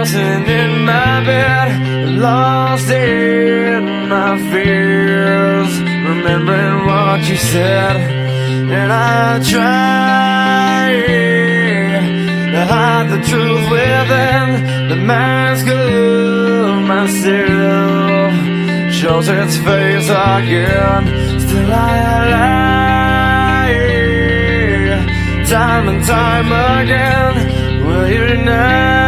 tossing in my bed, lost in my fears, remembering what you said. And I try to hide the truth within the mask of myself, shows its face again. Still I lie, time and time again. Will you now?